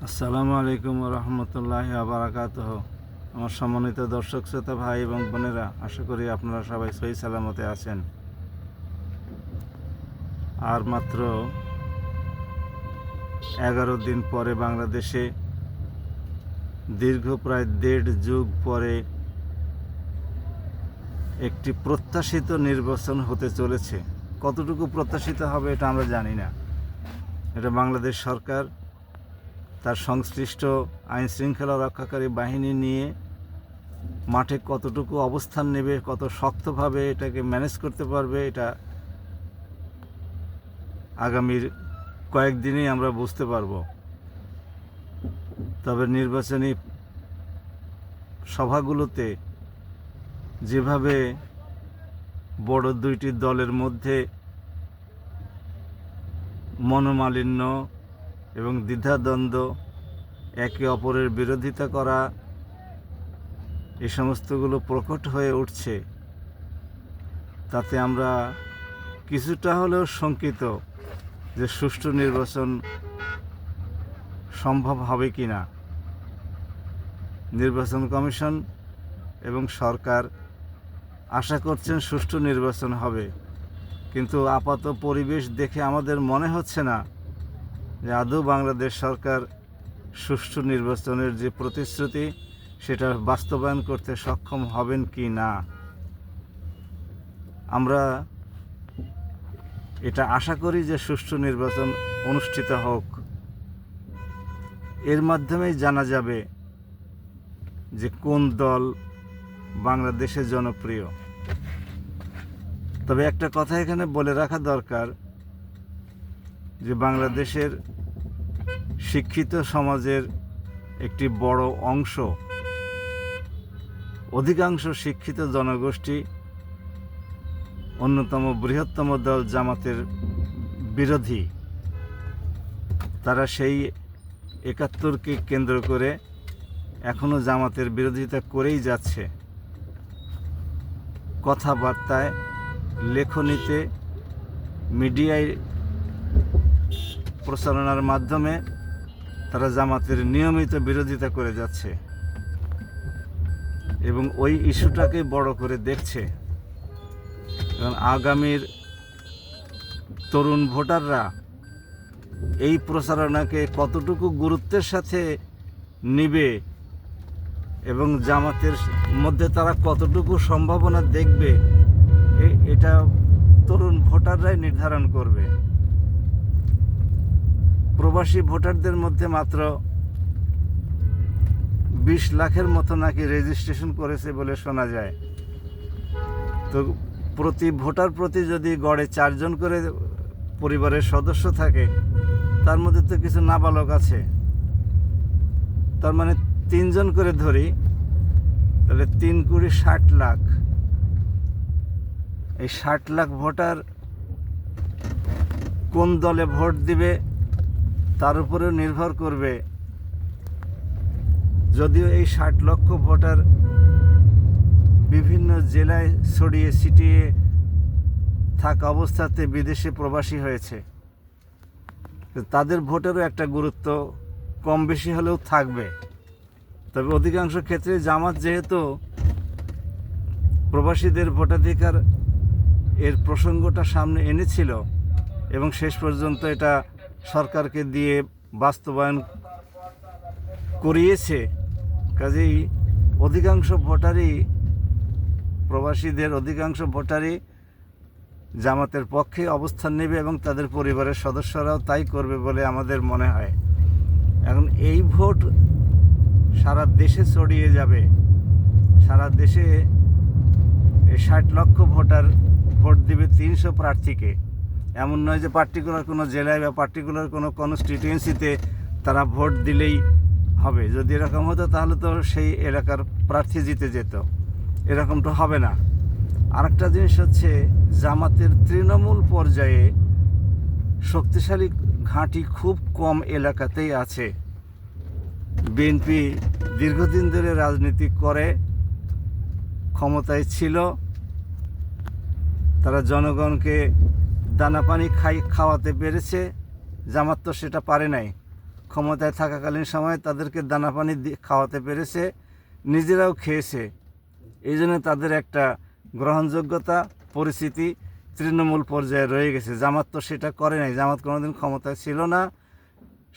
আসসালামু আলাইকুম রহমতুল্লাহ বারাকাতুহ। আমার সম্মানিত দর্শক শ্রোতা ভাই এবং বোনেরা, আশা করি আপনারা সবাই সহি সালামতে আছেন। আর মাত্র 11 দিন পরে বাংলাদেশে দীর্ঘ প্রায় 1.5 যুগ পরে একটি প্রত্যাশিত নির্বাচন হতে চলেছে। কতটুকু প্রত্যাশিত হবে এটা আমরা জানি না। এটা বাংলাদেশ সরকার তার সংশ্লিষ্ট আইন শৃঙ্খলা রক্ষাকারী বাহিনী নিয়ে মাঠে কতটুকু অবস্থান নেবে, কত শক্তভাবে এটাকে ম্যানেজ করতে পারবে, এটা আগামীর কয়েকদিনেই আমরা বুঝতে পারব। তবে নির্বাচনী সভাগুলোতে যেভাবে বড় দুইটি দলের মধ্যে মনোমালিন্য এবং দ্বিধাদ্বন্দ্ব, একে অপরের বিরোধিতা করা, এই সমস্তগুলো প্রকট হয়ে উঠছে, তাতে আমরা কিছুটা হলেও শঙ্কিত যে সুষ্ঠু নির্বাচন সম্ভব হবে কি না। নির্বাচন কমিশন এবং সরকার আশা করছেন সুষ্ঠু নির্বাচন হবে, কিন্তু আপাত পরিবেশ দেখে আমাদের মনে হচ্ছে না যে আদৌ বাংলাদেশ সরকার সুষ্ঠু নির্বাচনের যে প্রতিশ্রুতি সেটা বাস্তবায়ন করতে সক্ষম হবেন কি না। আমরা এটা আশা করি যে সুষ্ঠু নির্বাচন অনুষ্ঠিত হোক। এর মাধ্যমেই জানা যাবে যে কোন দল বাংলাদেশে জনপ্রিয়। তবে একটা কথা এখানে বলে রাখা দরকার যে বাংলাদেশের শিক্ষিত সমাজের একটি বড় অংশ, অধিকাংশ শিক্ষিত জনগোষ্ঠী অন্যতম বৃহত্তম দল জামাতের বিরোধী। তারা সেই ৭১কে কেন্দ্র করে এখনও জামাতের বিরোধিতা করেই যাচ্ছে। কথাবার্তায়, লেখনীতে, মিডিয়ায় প্রচারণার মাধ্যমে তারা জামাতের নিয়মিত বিরোধিতা করে যাচ্ছে এবং ওই ইস্যুটাকে বড় করে দেখছে। কারণ আগামীর তরুণ ভোটাররা এই প্রচারণাকে কতটুকু গুরুত্বের সাথে নিবে এবং জামাতের মধ্যে তারা কতটুকু সম্ভাবনা দেখবে, এটা তরুণ ভোটাররাই নির্ধারণ করবে। প্রবাসী ভোটারদের মধ্যে মাত্র 20 লাখের মতো নাকি রেজিস্ট্রেশন করেছে বলে শোনা যায়। তো প্রতি ভোটার প্রতি যদি গড়ে 4 জন করে পরিবারের সদস্য থাকে, তার মধ্যে তো কিছু নাবালক আছে, তার মানে 3 জন করে ধরি, তাহলে 3 কোটি 60 লাখ। এই 60 লাখ ভোটার কোন দলে ভোট দিবে তার উপরেও নির্ভর করবে। যদিও এই 60 লক্ষ ভোটার বিভিন্ন জেলায় ছড়িয়ে ছিটিয়ে থাকা অবস্থাতে বিদেশে প্রবাসী হয়েছে, তাদের ভোটেরও একটা গুরুত্ব কম বেশি হলেও থাকবে। তবে অধিকাংশ ক্ষেত্রে জামাত যেহেতু প্রবাসীদের ভোটাধিকার এর প্রসঙ্গটা সামনে এনেছিল এবং শেষ পর্যন্ত এটা সরকারকে দিয়ে বাস্তবায়ন করিয়েছে, কাজেই অধিকাংশ ভোটারই, প্রবাসীদের অধিকাংশ ভোটারই জামাতের পক্ষে অবস্থান নেবে এবং তাদের পরিবারের সদস্যরাও তাই করবে বলে আমাদের মনে হয়। এখন এই ভোট সারা দেশে ছড়িয়ে যাবে। সারা দেশে 60 লক্ষ ভোটার ভোট দিবে 300 প্রার্থীকে। এমন নয় যে পার্টিকুলার কোনো জেলায় বা পার্টিকুলার কোনো কনস্টিটিউয়েন্সিতে তারা ভোট দিলেই হবে। যদি এরকম হতো তাহলে তো সেই এলাকার প্রার্থী জিতে যেত। এরকম তো হবে না। আরেকটা জিনিস হচ্ছে, জামাতের তৃণমূল পর্যায়ে শক্তিশালী ঘাঁটি খুব কম এলাকাতেই আছে। বিএনপি দীর্ঘদিন ধরে রাজনীতি করে, ক্ষমতায় ছিল, তারা জনগণকে দানা পানি খাওয়াতে পেরেছে। জামাত তো সেটা পারে নাই। ক্ষমতায় থাকাকালীন সময়ে তাদেরকে দানা পানি খাওয়াতে পেরেছে, নিজেরাও খেয়েছে। এই জন্য তাদের একটা গ্রহণযোগ্যতা পরিস্থিতি তৃণমূল পর্যায়ে রয়ে গেছে। জামাত তো সেটা করে নাই, জামাত কোনোদিন ক্ষমতায় ছিল না,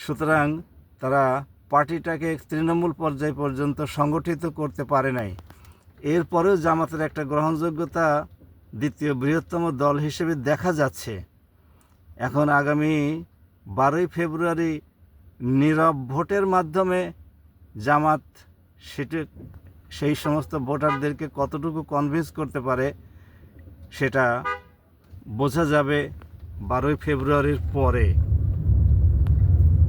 সুতরাং তারা পার্টিটাকে তৃণমূল পর্যায় পর্যন্ত সংগঠিত করতে পারে নাই। এরপরেও জামাতের একটা গ্রহণযোগ্যতা দ্বিতীয় বৃহত্তম দল হিসেবে দেখা যাচ্ছে। এখন আগামী 12ই ফেব্রুয়ারি নীরব ভোটের মাধ্যমে জামাত সেই সমস্ত ভোটারদেরকে কতটুকু কনভিন্স করতে পারে সেটা বোঝা যাবে 12ই ফেব্রুয়ারির পরে।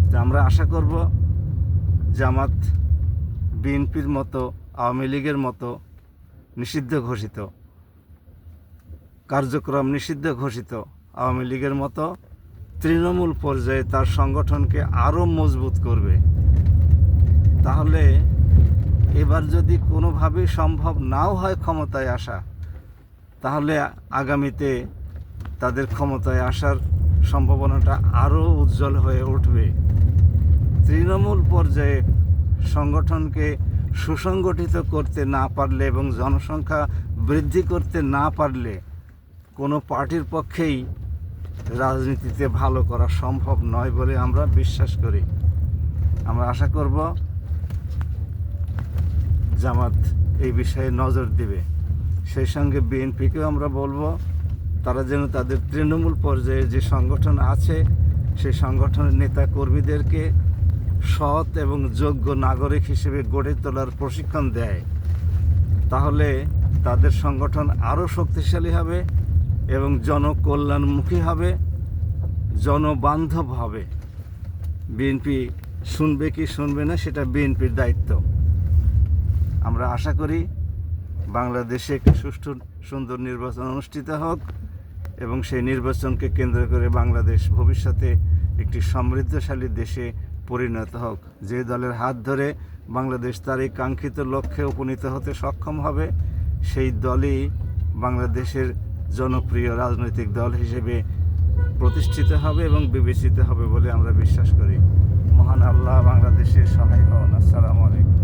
তা আমরা আশা করব জামাত বিএনপির মতো, আওয়ামী লীগের মতো নিষিদ্ধ ঘোষিত কার্যক্রম, নিষিদ্ধ ঘোষিত আওয়ামী লীগের মতো তৃণমূল পর্যায়ে তার সংগঠনকে আরও মজবুত করবে। তাহলে এবার যদি কোনোভাবেই সম্ভব নাও হয় ক্ষমতায় আসা, তাহলে আগামীতে তাদের ক্ষমতায় আসার সম্ভাবনাটা আরও উজ্জ্বল হয়ে উঠবে। তৃণমূল পর্যায়ে সংগঠনকে সুসংগঠিত করতে না পারলে এবং জনসংখ্যা বৃদ্ধি করতে না পারলে কোনো পার্টির পক্ষেই রাজনীতিতে ভালো করা সম্ভব নয় বলে আমরা বিশ্বাস করি। আমরা আশা করব জামাত এই বিষয়ে নজর দিবে। সেই সঙ্গে বিএনপিকেও আমরা বলবো তারা যেন তাদের তৃণমূল পর্যায়ে যে সংগঠন আছে সেই সংগঠনের নেতা কর্মীদেরকে সৎ এবং যোগ্য নাগরিক হিসেবে গড়ে তোলার প্রশিক্ষণ দেয়। তাহলে তাদের সংগঠন আরও শক্তিশালী হবে এবং জনকল্যাণমুখী হবে, জনবান্ধব হবে। বিএনপি শুনবে কি শুনবে না সেটা বিএনপির দায়িত্ব। আমরা আশা করি বাংলাদেশে একটি সুষ্ঠু সুন্দর নির্বাচন অনুষ্ঠিত হোক এবং সেই নির্বাচনকে কেন্দ্র করে বাংলাদেশ ভবিষ্যতে একটি সমৃদ্ধশালী দেশে পরিণত হোক। যে দলের হাত ধরে বাংলাদেশ তার এই কাঙ্ক্ষিত লক্ষ্যে উপনীত হতে সক্ষম হবে, সেই দলই বাংলাদেশের জনপ্রিয় রাজনৈতিক দল হিসেবে প্রতিষ্ঠিত হবে এবং বিবেচিত হবে বলে আমরা বিশ্বাস করি। মহান আল্লাহ বাংলাদেশের সহায় হন। আসসালামু আলাইকুম।